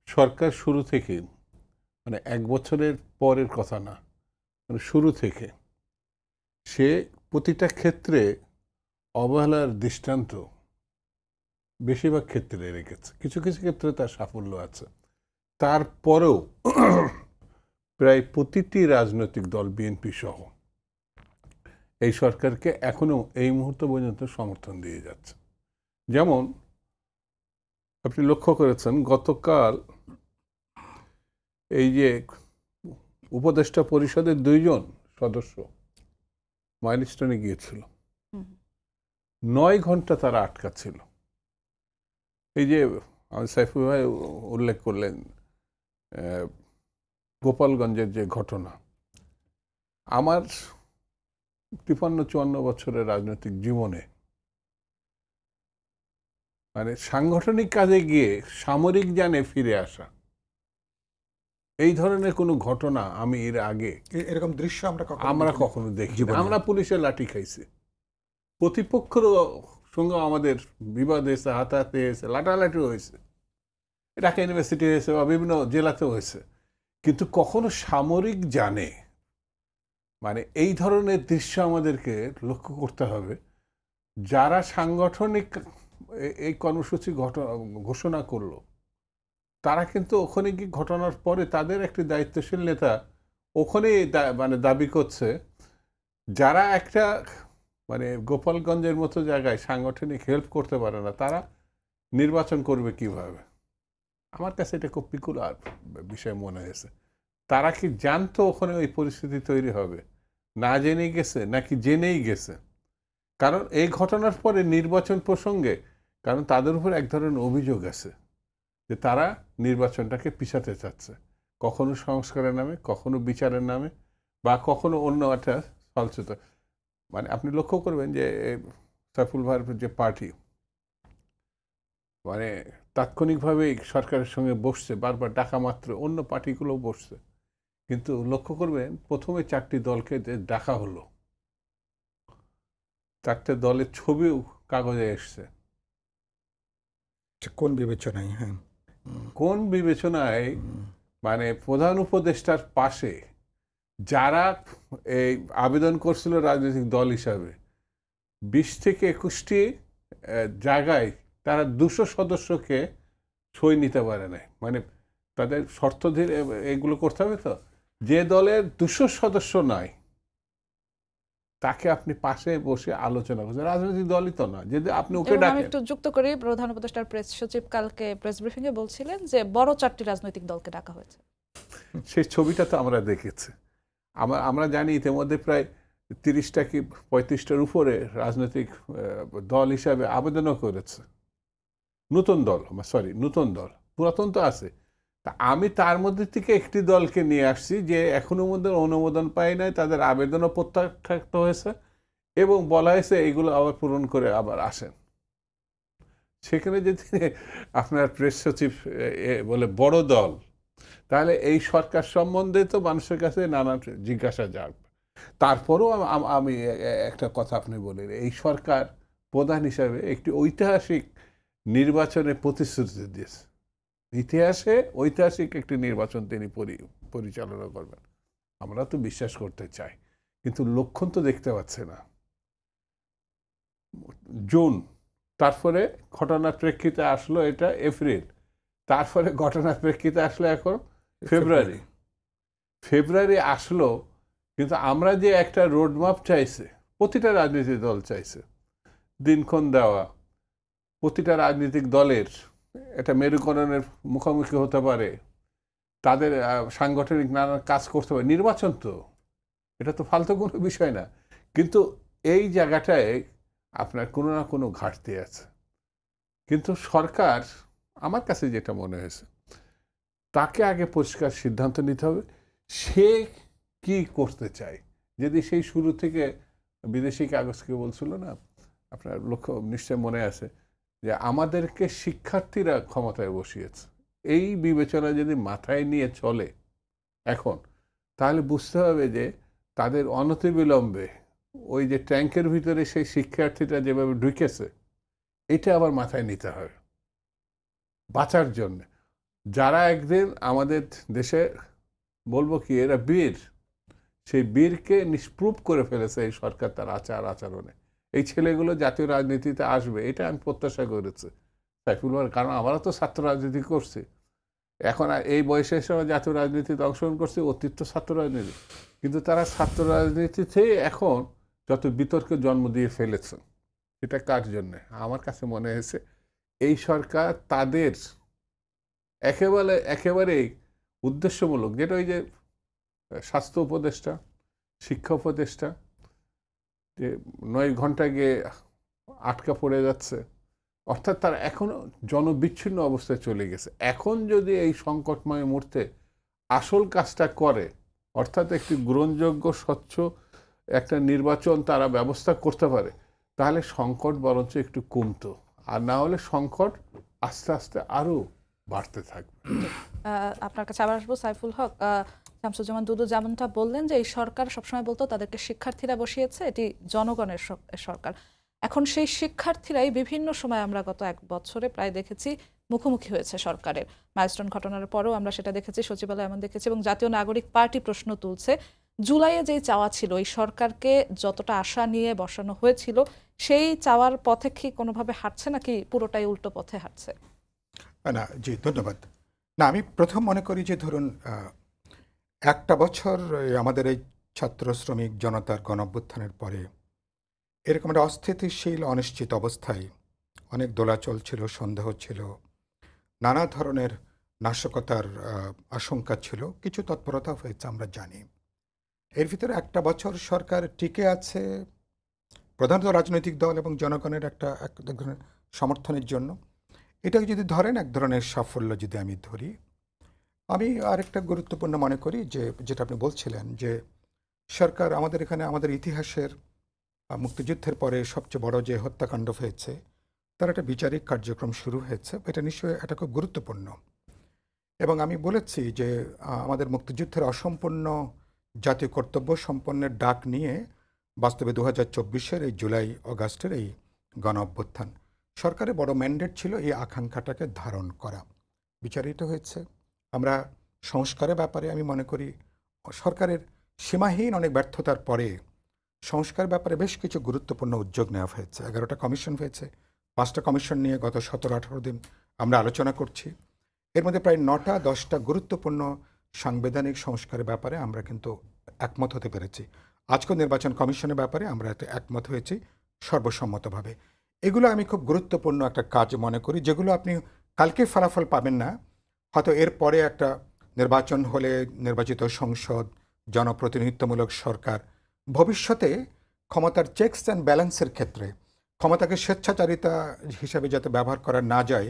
সরকার শুরু থেকে, মানে এক বছরের পরের কথা না, মানে শুরু থেকে সে প্রতিটা ক্ষেত্রে অবহেলার দৃষ্টান্ত বেশিরভাগ ক্ষেত্রে রেখেছে। কিছু কিছু ক্ষেত্রে তার সাফল্য আছে। তারপরেও প্রায় প্রতিটি রাজনৈতিক দল, বিএনপি সহ, এই সরকারকে এখনো এই মুহূর্ত পর্যন্ত সমর্থন দিয়ে যাচ্ছে। যেমন আপনি লক্ষ্য করেছেন, গতকাল এই যে উপদেষ্টা পরিষদের 2 জন সদস্য মাইলস্টোনে গিয়েছিল, 9 ঘন্টা তারা আটকা ছিল। এই যে সাইফুল ভাই উল্লেখ করলেন গোপালগঞ্জের যে ঘটনা, আমার 53-54 বছরের রাজনৈতিক জীবনে মানে সাংগঠনিক কাজে গিয়ে সামরিক যানে ফিরে আসা, এই ধরনের কোনো ঘটনা আমি এর আগে এরকম দৃশ্য আমরা কখনো দেখি। আমরা পুলিশের লাঠি খাইছি, প্রতিপক্ষের সঙ্গে আমাদের বিবাদ হয়েছে, হাতাহাতি হয়েছে, লাটালাটি হয়েছে, ঢাকা ইউনিভার্সিটি হয়েছে বা বিভিন্ন জেলাতেও হয়েছে, কিন্তু কখনো সামরিক জানে, মানে এই ধরনের দৃশ্য আমাদেরকে লক্ষ্য করতে হবে। যারা সাংগঠনিক এই কর্মসূচি ঘোষণা করলো, তারা কিন্তু ওখানে কি ঘটনার পরে তাদের একটি দায়িত্বশীল নেতা ওখানে মানে দাবি করছে, যারা একটা মানে গোপালগঞ্জের মতো জায়গায় সাংগঠনিক হেল্প করতে পারে না, তারা নির্বাচন করবে কিভাবে। আমার কাছে এটা খুব পিকুলার বিষয় মনে হয়েছে। তারা কি জানতো ওখানে ওই পরিস্থিতি তৈরি হবে? না জেনে গেছে নাকি জেনেই গেছে? কারণ এই ঘটনার পরে নির্বাচন প্রসঙ্গে, কারণ তাদের উপর এক ধরনের অভিযোগ আছে যে তারা নির্বাচনটাকে পিছাতে চাচ্ছে, কখনো সংস্কারের নামে, কখনো বিচারের নামে, বা কখনো অন্য একটা ফলশ্রুত। মানে আপনি লক্ষ্য করবেন যে সাইফুল ভাইয়ের যে পার্টি, মানে তাৎক্ষণিকভাবে সরকারের সঙ্গে বসছে, বারবার ডাকা মাত্র অন্য পার্টিগুলোও বসছে, কিন্তু লক্ষ্য করবেন প্রথমে 4টি দলকে যে ডাকা হলো, 4টে দলের ছবিও কাগজে এসছে। কোন বিবেচনায়? হ্যাঁ, কোন বিবেচনায়? মানে প্রধান উপদেষ্টার পাশে যারা এই আবেদন করছিল রাজনৈতিক দল হিসাবে 20 থেকে 21টি জায়গায় তারা 200 সদস্যকে সই নিতে পারে না। মানে তাদের শর্ত ধরে এগুলো করতে হবে। তো যে দলের 200 সদস্য নাই তাকে আপনি পাশে বসে আলোচনা করছেন, রাজনৈতিক দলই তো না, যদি আপনি ওকে এবং আমি ডাকেন। একটু যুক্ত করি, প্রধান উপদেষ্টার প্রেস সচিব কালকে প্রেস ব্রিফিং এ বলছিলেন যে বড় 4টি রাজনৈতিক দলকে ডাকা হয়েছে। সেই ছবিটা তো আমরা দেখেছি। আমরা জানি ইতিমধ্যে প্রায় 30টা কি 35টার উপরে রাজনৈতিক দল হিসাবে আবেদনও করেছে। নতুন দল, নতুন দল, পুরাতন তো আছে। তা আমি তার মধ্যে থেকে একটি দলকে নিয়ে আসছি যে এখনো মধ্যে অনুমোদন পায় নাই, তাদের আবেদনও প্রত্যাখ্যাত হয়েছে এবং বলা হয়েছে এইগুলো আবার পূরণ করে আবার আসেন। সেখানে যদি আপনার প্রেস সচিব বলে বড় দল, তাহলে এই সরকার সম্বন্ধে তো মানুষের কাছে নানা জিজ্ঞাসা যাক। তারপরেও আমি একটা কথা আপনি বলেন, এই সরকার প্রধান হিসাবে একটি ঐতিহাসিক নির্বাচনের প্রতিশ্রুতি দিয়েছে। ইতিহাসে ঐতিহাসিক একটি নির্বাচন তিনি পরিচালনা করবেন, আমরা তো বিশ্বাস করতে চাই, কিন্তু লক্ষণ তো দেখতে পাচ্ছে না। জুন, তারপরে ঘটনার প্রেক্ষিতে আসলো এটা এপ্রিল, তারপরে ঘটনার প্রেক্ষিতে আসলো এখন ফেব্রুয়ারি আসলো। কিন্তু আমরা যে একটা রোডম্যাপ চাইছে, প্রতিটা রাজনৈতিক দল চাইছে, দিনক্ষণ দেওয়া, প্রতিটা রাজনৈতিক দলের একটা মেরুকরণের মুখোমুখি হতে পারে, তাদের সাংগঠনিক নানা কাজ করতে পারে। নির্বাচন তো এটা তো ফালতু কোনো বিষয় না, কিন্তু এই জায়গাটায় আপনার কোনো না কোনো ঘাটতি আছে। কিন্তু সরকার, আমার কাছে যেটা মনে হয়েছে, তাকে আগে পরিষ্কার সিদ্ধান্ত নিতে হবে সে কি করতে চায়। যদি সেই শুরু থেকে বিদেশি কাগজকে বলছিল না, আপনার লক্ষ্য নিশ্চয় মনে আছে যে আমাদেরকে শিক্ষার্থীরা ক্ষমতায় বসিয়েছে, এই বিবেচনা যদি মাথায় নিয়ে চলে এখন, তাহলে বুঝতে হবে যে তাদের অনতিবিলম্বে ওই যে ট্যাঙ্কের ভিতরে সেই শিক্ষার্থীটা যেভাবে ঢুকেছে, এটা আবার মাথায় নিতে হবে বাঁচার জন্য। যারা একদিন আমাদের দেশে বলবো কি এরা বীর, সেই বীরকে নিষ্প্রুভ করে ফেলেছে এই সরকার তার আচরণে। এই ছেলেগুলো জাতীয় রাজনীতিতে আসবে এটা আমি প্রত্যাশা করেছি সাইফুল ভাই, কারণ আমরা তো ছাত্র রাজনীতি করছি, এখন এই বয়সে এসে জাতীয় রাজনীতিতে অংশগ্রহণ করছে, অতীত ছাত্র রাজনীতি। কিন্তু তারা ছাত্র রাজনীতিতে এখন যত বিতর্কের জন্ম দিয়ে ফেলেছে, এটা কার জন্যে? আমার কাছে মনে হয়েছে এই সরকার তাদের একেবারেই উদ্দেশ্যমূলক, যেটা ওই যে স্বাস্থ্য উপদেষ্টা, শিক্ষা উপদেষ্টা যে 9 ঘন্টা গিয়ে আটকা পড়ে যাচ্ছে, অর্থাৎ তারা এখনো জনবিচ্ছিন্ন অবস্থায় চলে গেছে। এখন যদি এই সংকটময় মুহূর্তে আসল কাজটা করে, অর্থাৎ একটি গ্রহণযোগ্য স্বচ্ছ একটা নির্বাচন তারা ব্যবস্থা করতে পারে, তাহলে সংকট বরঞ্চ একটু কমতো, আর না হলে সংকট আস্তে আস্তে আরও বাড়তে থাকবে। আপনার কাছে আবার আসবো সাইফুল হক। শামসুজ্জামান দুদু যেমনটা বললেন যে এই সরকার সবসময় বলতো তাদেরকে শিক্ষার্থীরা বসিয়েছে, এটি জনগণের সরকার। এখন সেই শিক্ষার্থীরাই বিভিন্ন সময় আমরা গত 1 বছরে প্রায় দেখেছি মুখোমুখি হয়েছে সরকারের। মাইলস্টোন ঘটনার পরেও আমরা সেটা দেখেছি, সচিবালয় এমন দেখেছি, এবং জাতীয় নাগরিক পার্টি প্রশ্ন তুলছে জুলাইয়ে যেই চাওয়া ছিল এই সরকারকে যতটা আশা নিয়ে বসানো হয়েছিল, সেই চাওয়ার পথে কি কোনোভাবে হাঁটছে নাকি পুরোটাই উল্টো পথে হাঁটছে? না, জি, ধন্যবাদ। না, আমি প্রথম মনে করি যে ধরুন একটা বছর আমাদের এই ছাত্র শ্রমিক জনতার গণঅভ্যুত্থানের পরে এরকম একটা অস্থিতিশীল অনিশ্চিত অবস্থায় অনেক দোলাচল ছিল, সন্দেহ ছিল, নানা ধরনের নাশকতার আশঙ্কা ছিল, কিছু তৎপরতা হয়েছে আমরা জানি। এর ভিতরে একটা বছর সরকার টিকে আছে প্রধানত রাজনৈতিক দল এবং জনগণের এক ধরনের সমর্থনের জন্য। এটাকে যদি ধরেন এক ধরনের সাফল্য যদি আমি ধরি, আমি আরেকটা গুরুত্বপূর্ণ মনে করি যে যেটা আপনি বলছিলেন যে সরকার আমাদের এখানে আমাদের ইতিহাসের মুক্তিযুদ্ধের পরে সবচেয়ে বড় যে হত্যাকাণ্ড হয়েছে তার একটা বিচারিক কার্যক্রম শুরু হয়েছে, এটা নিশ্চয়ই এটা খুব গুরুত্বপূর্ণ। এবং আমি বলেছি যে আমাদের মুক্তিযুদ্ধের অসম্পূর্ণ জাতীয় কর্তব্য সম্পন্নের ডাক নিয়ে বাস্তবে 2024-এর এই জুলাই অগাস্টের এই গণ অভ্যুত্থান সরকারের বড় ম্যান্ডেট ছিল এই আকাঙ্ক্ষাটাকে ধারণ করা। বিচারিত হয়েছে। আমরা সংস্কারের ব্যাপারে আমি মনে করি সরকারের সীমাহীন অনেক ব্যর্থতার পরে সংস্কার ব্যাপারে বেশ কিছু গুরুত্বপূর্ণ উদ্যোগ নেওয়া হয়েছে। 11টা কমিশন হয়েছে, 5টা কমিশন নিয়ে গত 17-18 দিন আমরা আলোচনা করছি। এর মধ্যে প্রায় 9টা 10টা গুরুত্বপূর্ণ সাংবিধানিক সংস্কারের ব্যাপারে আমরা কিন্তু একমত হতে পেরেছি। আজকের নির্বাচন কমিশনের ব্যাপারে আমরা একমত হয়েছি সর্বসম্মতভাবে। এগুলো আমি খুব গুরুত্বপূর্ণ একটা কাজ মনে করি, যেগুলো আপনি কালকে ফলাফল পাবেন না, হয়তো এর পরে একটা নির্বাচন হলে নির্বাচিত সংসদ, জনপ্রতিনিধিত্বমূলক সরকার ভবিষ্যতে ক্ষমতার চেকস অ্যান্ড ব্যালেন্সের ক্ষেত্রে ক্ষমতাকে স্বেচ্ছাচারিতা হিসেবে যাতে ব্যবহার করা না যায়,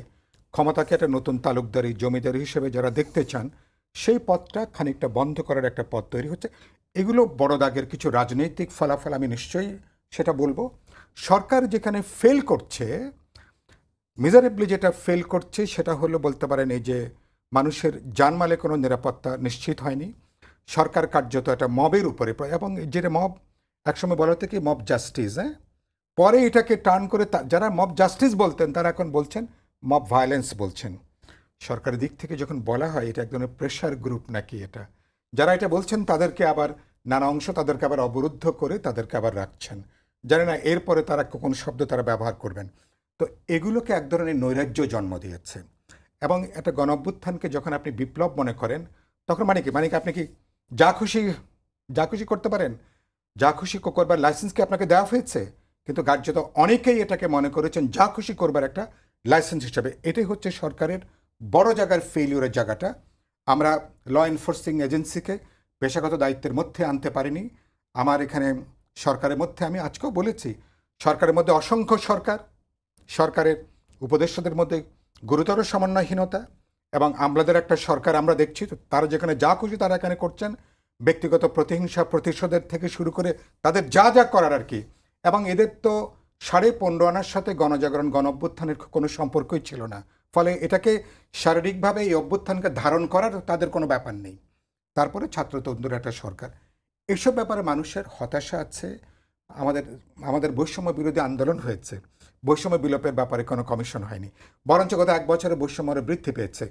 ক্ষমতাকে একটা নতুন তালুকদারি জমিদারি হিসেবে যারা দেখতে চান সেই পথটা খানিকটা বন্ধ করার একটা পথ তৈরি হচ্ছে। এগুলো বড় দাগের কিছু রাজনৈতিক ফলাফল, আমি নিশ্চয়ই সেটা বলবো। সরকার যেখানে ফেল করছে, মিজারেবলি যেটা ফেল করছে সেটা হলো বলতে পারেন এই যে মানুষের জানমালে কোনো নিরাপত্তা নিশ্চিত হয়নি। সরকার কার্যত একটা মবের উপরে, এবং যেটা মব একসময় বলা হতো কি মব জাস্টিস, পরে এটাকে টার্ন করে যারা মব জাস্টিস বলতেন তারা এখন বলছেন মব ভায়োলেন্স বলছেন। সরকারের দিক থেকে যখন বলা হয় এটা এক ধরনের প্রেশার গ্রুপ নাকি, এটা যারা এটা বলছেন তাদেরকে আবার নানা অংশ তাদেরকে আবার অবরুদ্ধ করে তাদেরকে আবার রাখছেন, জানে না এরপরে তারা কোন শব্দ তারা ব্যবহার করবেন। তো এগুলোকে এক ধরনের নৈরাজ্য জন্ম দিয়েছে। এবং একটা গণ অভ্যুত্থানকে যখন আপনি বিপ্লব মনে করেন তখন মানে কি আপনি কি যা খুশি করতে পারেন, যা খুশি করবার লাইসেন্স কি আপনাকে দেওয়া হয়েছে? কিন্তু কার্যত অনেকেই এটাকে মনে করেছেন যা খুশি করবার একটা লাইসেন্স হিসাবে। এটাই হচ্ছে সরকারের বড় জায়গার ফেলিউরের জায়গাটা। আমরা ল এনফোর্সিং এজেন্সিকে পেশাগত দায়িত্বের মধ্যে আনতে পারিনি। আমার এখানে সরকারের মধ্যে আমি আজকেও বলেছি, সরকারের মধ্যে অসংখ্য সরকারের উপদেষ্টাদের মধ্যে গুরুতর সমন্বয়হীনতা, এবং আমলাদের একটা সরকার আমরা দেখছি তারা যেখানে যা খুশি তারা এখানে করছেন, ব্যক্তিগত প্রতিহিংসা প্রতিশোধের থেকে শুরু করে তাদের যা করার আর কি। এবং এদের তো 15.5 আনার সাথে গণজাগরণ গণ অভ্যুত্থানের কোনো সম্পর্কই ছিল না। ফলে এটাকে শারীরিকভাবে এই অভ্যুত্থানকে ধারণ করার তাদের কোনো ব্যাপার নেই। তারপরে ছাত্রতন্ত্রের একটা সরকার, এসব ব্যাপারে মানুষের হতাশা আছে। আমাদের বৈষম্য বিরোধী আন্দোলন হয়েছে, বৈষম্য বিলোপের ব্যাপারে কোনো কমিশন হয়নি, বরঞ্চ গত 1 বছরে বৈষম্য বৃদ্ধি পেয়েছে।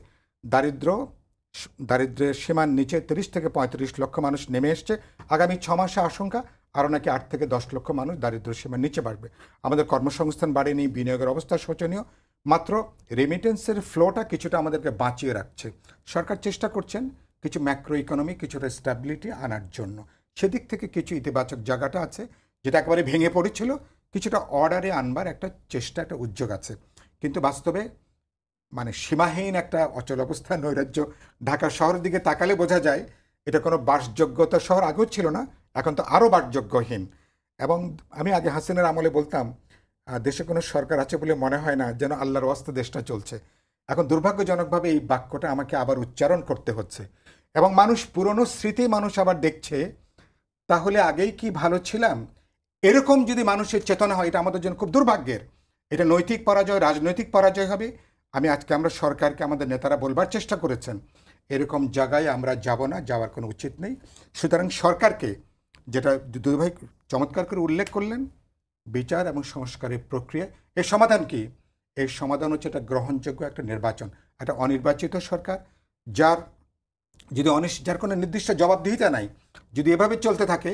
দারিদ্র্যের সীমার নিচে 30 থেকে 35 লক্ষ মানুষ নেমে এসছে। আগামী 6 মাসে আশঙ্কা আরও নাকি 8 থেকে 10 লক্ষ মানুষ দারিদ্র্য সীমার নিচে বাড়বে। আমাদের কর্মসংস্থান বাড়েনি, বিনিয়োগের অবস্থা শোচনীয়, মাত্র রেমিটেন্সের ফ্লোটা কিছুটা আমাদেরকে বাঁচিয়ে রাখছে। সরকার চেষ্টা করছেন কিছু ম্যাক্রো ইকোনমি, কিছুটা স্ট্যাবিলিটি আনার জন্য। সেদিক থেকে কিছু ইতিবাচক জায়গাটা আছে, যেটা একেবারে ভেঙে পড়েছিল কিছুটা অর্ডারে আনবার একটা চেষ্টা, একটা উদ্যোগ আছে। কিন্তু বাস্তবে মানে সীমাহীন একটা অচল অবস্থা, নৈরাজ্য। ঢাকা শহরের দিকে তাকালে বোঝা যায় এটা কোনো বাসযোগ্যতা শহর আগেও ছিল না, এখন তো আরও বাসযোগ্যহীন। এবং আমি আগে হাসিনার আমলে বলতাম দেশে কোনো সরকার আছে বলে মনে হয় না, যেন আল্লাহর ওয়াস্তে দেশটা চলছে। এখন দুর্ভাগ্যজনকভাবে এই বাক্যটা আমাকে আবার উচ্চারণ করতে হচ্ছে। এবং মানুষ পুরনো স্মৃতি মানুষ আবার দেখছে, তাহলে আগেই কি ভালো ছিলাম, এরকম যদি মানুষের চেতনা হয় এটা আমাদের জন্য খুব দুর্ভাগ্যের। এটা নৈতিক পরাজয়, রাজনৈতিক পরাজয় হবে। আমরা সরকারকে, আমাদের নেতারা বলবার চেষ্টা করেছেন এরকম জায়গায় আমরা যাব না, যাওয়ার কোনো উচিত নেই। সুতরাং সরকারকে, যেটা দুদুভাই চমৎকার করে উল্লেখ করলেন, বিচার এবং সংস্কারের প্রক্রিয়া, এর সমাধান কি? এর সমাধান হচ্ছে একটা গ্রহণযোগ্য একটা নির্বাচন, একটা অনির্বাচিত সরকার যার কোনো নির্দিষ্ট জবাবদিহিতা নাই। যদি এভাবে চলতে থাকে,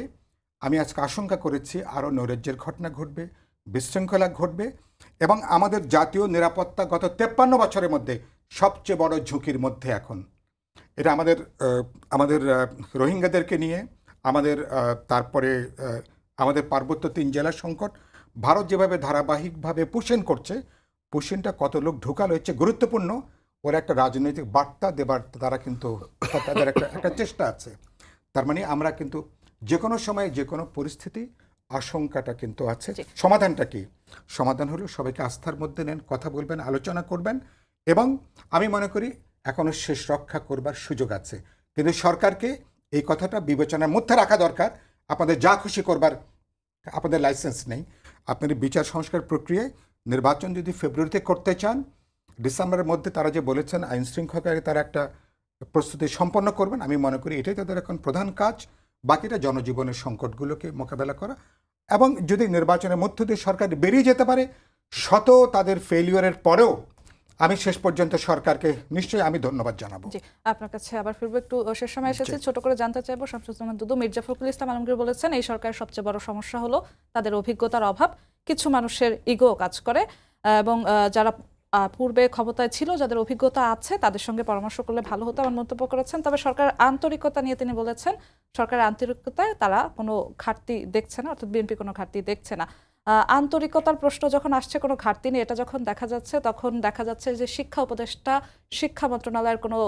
আমি আজকে আশঙ্কা করেছি আরও নৈরাজ্যের ঘটনা ঘটবে, বিশৃঙ্খলা ঘটবে, এবং আমাদের জাতীয় নিরাপত্তা গত 53 বছরের মধ্যে সবচেয়ে বড় ঝুঁকির মধ্যে এখন। এটা আমাদের রোহিঙ্গাদেরকে নিয়ে, তারপরে আমাদের পার্বত্য 3 জেলার সংকট, ভারত যেভাবে ধারাবাহিকভাবে পুষেন করছে, পুষেনটা কত লোক ঢুকালো হচ্ছে গুরুত্বপূর্ণ। ওরা একটা রাজনৈতিক বার্তা দেবার তারা কিন্তু তাদের একটা চেষ্টা আছে। তার মানে আমরা কিন্তু যে কোনো সময় যে কোনো পরিস্থিতি, আশঙ্কাটা কিন্তু আছে। সমাধানটা কি? সমাধান হলো সবাইকে আস্থার মধ্যে নেন, কথা বলবেন, আলোচনা করবেন, এবং আমি মনে করি এখনও শেষ রক্ষা করবার সুযোগ আছে। কিন্তু সরকারকে এই কথাটা বিবেচনার মধ্যে রাখা দরকার। আপনাদের যা খুশি করবার আপনাদের লাইসেন্স নেই। আপনাদের বিচার সংস্কার প্রক্রিয়ায় নির্বাচন যদি ফেব্রুয়ারিতে করতে চান, ডিসেম্বরের মধ্যে তারা যে বলেছেন আইন শৃঙ্খলায় তারা একটা প্রস্তুতি সম্পন্ন করবেন। আমি মনে করি এটাই তাদের এখন প্রধান কাজ। বাকিটা জনজীবনের সংকটগুলোকে মোকাবেলা করা, এবং যদি নির্বাচনের মধ্য দিয়ে সরকার বেরিয়ে যেতে পারে শত তাদের ফেলিওরের পরেও আমি শেষ পর্যন্ত সরকারকে নিশ্চয়ই আমি ধন্যবাদ জানাবো। জি, আপনার কাছে আবার ফিরবো, একটু শেষ সময় এসেছে, ছোট করে জানতে চাইবো শামসুজ্জামান দুদু। মির্জা ফখরুল ইসলাম আলমগীর বলেছেন এই সরকারের সবচেয়ে বড় সমস্যা হলো তাদের অভিজ্ঞতার অভাব, কিছু মানুষের ইগো কাজ করে এবং যারা পূর্বে ক্ষমতায় ছিল, যাদের অভিজ্ঞতা আছে তাদের সঙ্গে পরামর্শ করলে ভালো হতো এমন মন্তব্য করেছেন। তবে সরকারের আন্তরিকতা নিয়ে তিনি বলেছেন সরকারের আন্তরিকতায় তারা কোনো ঘাটতি দেখছে না, অর্থাৎ বিএনপি কোনো ঘাটতি দেখছে না। আন্তরিকতার প্রশ্ন যখন আসছে কোনো ঘাটতি নেই এটা যখন দেখা যাচ্ছে, তখন দেখা যাচ্ছে যে শিক্ষা উপদেষ্টা, শিক্ষা মন্ত্রণালয়ের কোনো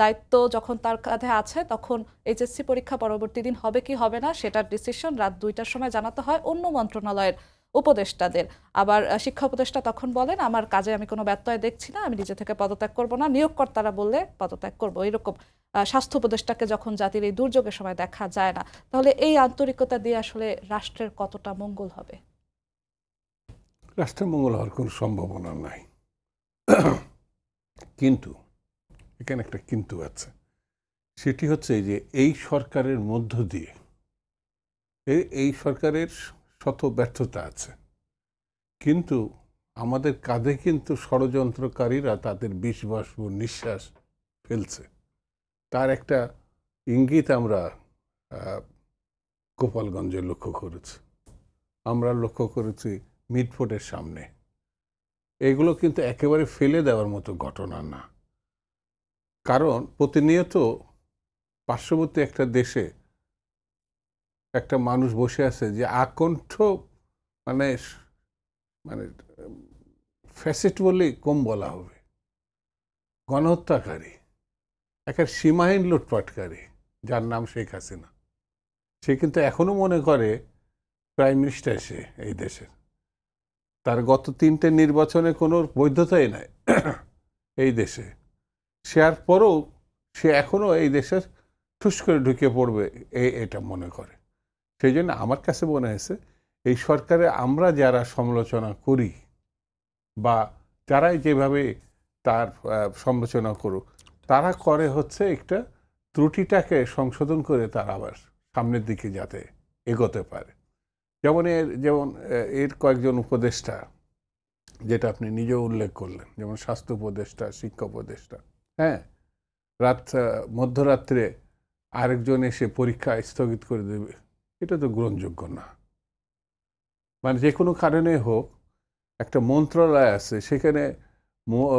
দায়িত্ব যখন তার কাঁধে আছে, তখন এইচএসসি পরীক্ষা পরবর্তী দিন হবে কি হবে না সেটার ডিসিশন রাত 2টার সময় জানাতে হয় অন্য মন্ত্রণালয়ের উপদেষ্টাদের। আবার শিক্ষা উপদেষ্টা তখন বলেন আমার কাজে আমি কোনো ব্যত্যয় দেখছি না, আমি নিজে থেকে পদত্যাগ করব না, নিয়োগকর্তারা বললে পদত্যাগ করব, এরকম। স্বাস্থ্য উপদেষ্টাকে যখন জাতির এই দুর্যোগের সময় দেখা যায় না, তাহলে এই আন্তরিকতা দিয়ে আসলে রাষ্ট্রের কতটা মঙ্গল হবে? রাষ্ট্রের মঙ্গল হওয়ার কোনো সম্ভাবনা নাই, কিন্তু এখানে একটা কিন্তু আছে। সেটি হচ্ছে যে এই সরকারের মধ্য দিয়ে এই সরকারের শত ব্যর্থতা আছে, কিন্তু আমাদের কাঁধে কিন্তু ষড়যন্ত্রকারীরা তাদের বিশ্বাস ও নিঃশ্বাস ফেলছে। তার একটা ইঙ্গিত আমরা গোপালগঞ্জে লক্ষ্য করেছি, আমরা লক্ষ্য করেছি মিটফোর্টের সামনে। এগুলো কিন্তু একেবারে ফেলে দেওয়ার মতো ঘটনা না, কারণ প্রতিনিয়ত পার্শ্ববর্তী একটা দেশে একটা মানুষ বসে আছে যে আকণ্ঠ মানে মানে ফ্যাসিস্ট বলেই কম বলা হবে, গণহত্যাকারী, একটা সীমাহীন লুটপাটকারী যার নাম শেখ হাসিনা। সে কিন্তু এখনো মনে করে প্রাইম মিনিস্টার সে এই দেশের, তার গত 3টে নির্বাচনে কোনো বৈধতাই নাই এই দেশে। সে আর পরেও সে এখনো এই দেশের ঠুস করে ঢুকে পড়বে এটা মনে করে। সেই জন্য আমার কাছে মনে হয়েছে এই সরকারে আমরা যারা সমালোচনা করি বা যারাই যেভাবে তার সমালোচনা করুক, তারা করে হচ্ছে একটা ত্রুটিটাকে সংশোধন করে তারা আবার সামনের দিকে যাতে এগোতে পারে। যেমন এর কয়েকজন উপদেষ্টা, যেটা আপনি নিজেও উল্লেখ করলেন, যেমন স্বাস্থ্য উপদেষ্টা, শিক্ষা উপদেষ্টা, হ্যাঁ, মধ্যরাত্রে আরেকজন এসে পরীক্ষা স্থগিত করে দেবে, এটা তো গ্রহণযোগ্য না। মানে যে কোনো কারণে হোক, একটা মন্ত্রণালয় আছে, সেখানে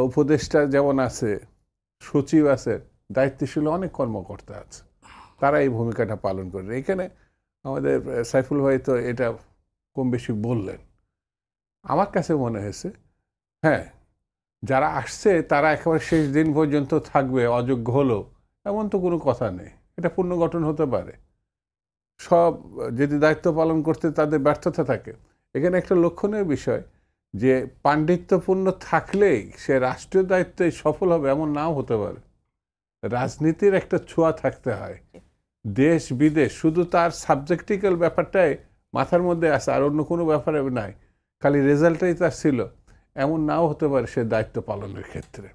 উপদেষ্টা যেমন আছে, সচিব আছে, দায়িত্বশীল অনেক কর্মকর্তা আছে, তারা এই ভূমিকাটা পালন করে। এখানে আমাদের সাইফুল ভাই তো এটা কম বেশি বললেন। আমার কাছে মনে হয়েছে হ্যাঁ, যারা আসছে তারা একেবারে শেষ দিন পর্যন্ত থাকবে, অযোগ্য হলো এমন তো কোনো কথা নেই। এটা পুনর্গঠন হতে পারে, সব যদি দায়িত্ব পালন করতে তাদের ব্যর্থতা থাকে। এখানে একটা লক্ষণীয় বিষয় যে পাণ্ডিত্যপূর্ণ থাকলেই সে রাষ্ট্রীয় দায়িত্বে সফল হবে এমন নাও হতে পারে। রাজনীতির একটা ছোঁয়া থাকতে হয়, দেশ বিদেশ, শুধু তার সাবজেক্টিক্যাল ব্যাপারটাই মাথার মধ্যে আছে আর অন্য কোনো ব্যাপারে নাই, খালি রেজাল্টটাই তার ছিল, এমন নাও হতে পারে সে দায়িত্ব পালনের ক্ষেত্রে।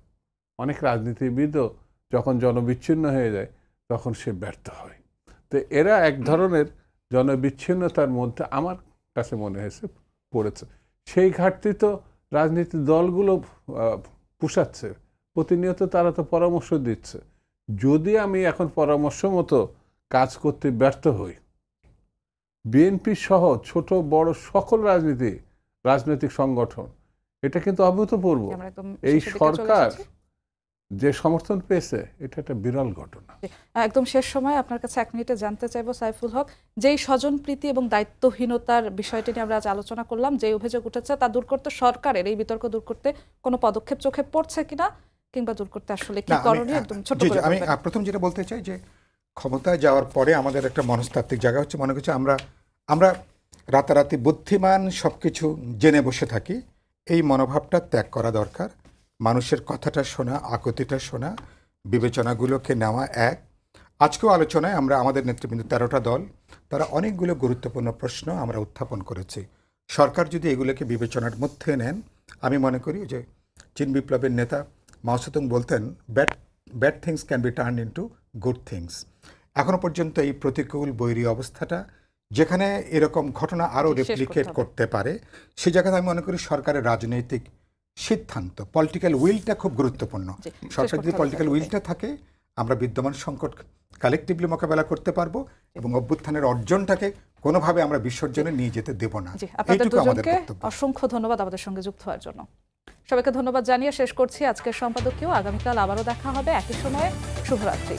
অনেক রাজনীতিবিদও যখন জনবিচ্ছিন্ন হয়ে যায় তখন সে ব্যর্থ হয়। তো এরা এক ধরনের জনবিচ্ছিন্নতার মধ্যে আমার কাছে মনে হয়েছে পড়েছে। সেই ঘাটতি তো রাজনীতির দলগুলো পুষাচ্ছে, প্রতিনিয়ত তারা তো পরামর্শ দিচ্ছে। যদি আমি এখন পরামর্শ মতো কাজ করতে ব্যর্থ হই, বিএনপি সহ ছোট বড় সকল রাজনৈতিক সংগঠন এটা কিন্তু অভূতপূর্ব। এই সরকার যে সমর্থন পেয়েছে এটা একটা বিরল ঘটনা। একদম শেষ সময় আপনার কাছে 1 মিনিটে জানতে চাইবো সাইফুল হক, যেই স্বজনপ্রীতি এবং দায়িত্বহীনতার বিষয়টি নিয়ে আমরা আজ আলোচনা করলাম, যে অভিযোগ উঠেছে তা দূর করতে সরকারের এই বিতর্ক দূর করতে কোনো পদক্ষেপ চোখে পড়ছে কিনা, কিংবা দূর করতে আসলে কি করণীয় একদম ছোট করে? আমি প্রথম যেটা বলতে চাই যে ক্ষমতায় যাওয়ার পরে আমাদের একটা মনস্তাত্ত্বিক জায়গা হচ্ছে মনে করছে আমরা রাতারাতি বুদ্ধিমান সবকিছু জেনে বসে থাকি। এই মনোভাবটা ত্যাগ করা দরকার। মানুষের কথাটা শোনা, আকুতিটা শোনা, বিবেচনাগুলোকে নেওয়া এক। আজকেও আলোচনায় আমরা আমাদের নেতৃবৃন্দ 13টা দল, তারা অনেকগুলো গুরুত্বপূর্ণ প্রশ্ন আমরা উত্থাপন করেছি। সরকার যদি এগুলোকে বিবেচনার মধ্যে নেন, আমি মনে করি যে চীন বিপ্লবের নেতা মাও সেতুং বলতেন, bad things can be turn into good things. এখনো পর্যন্ত এই প্রতিকূল বৈরী অবস্থাটা যেখানে এরকম ঘটনা আরও রেপ্লিকেট করতে পারে, সে জায়গাতে আমি মনে করি সরকারের রাজনৈতিক সিদ্ধান্ত, পলিটিক্যাল উইলটা খুব গুরুত্বপূর্ণ। সরকার যদি পলিটিক্যাল উইলটা থাকে, আমরা বিদ্যমান সংকট কালেকটিভলি মোকাবেলা করতে পারবো এবং অভ্যুত্থানের অর্জনটাকে কোনোভাবে আমরা বিসর্জনে নিয়ে যেতে দেব না। এইটুকু আমাদের বক্তব্য। অসংখ্য ধন্যবাদ আমাদের সঙ্গে যুক্ত হওয়ার জন্য। সবাইকে ধন্যবাদ জানিয়ে শেষ করছি আজকের সম্পাদকীয়। আগামীকাল আবারও দেখা হবে একই সময়ে। শুভরাত্রি।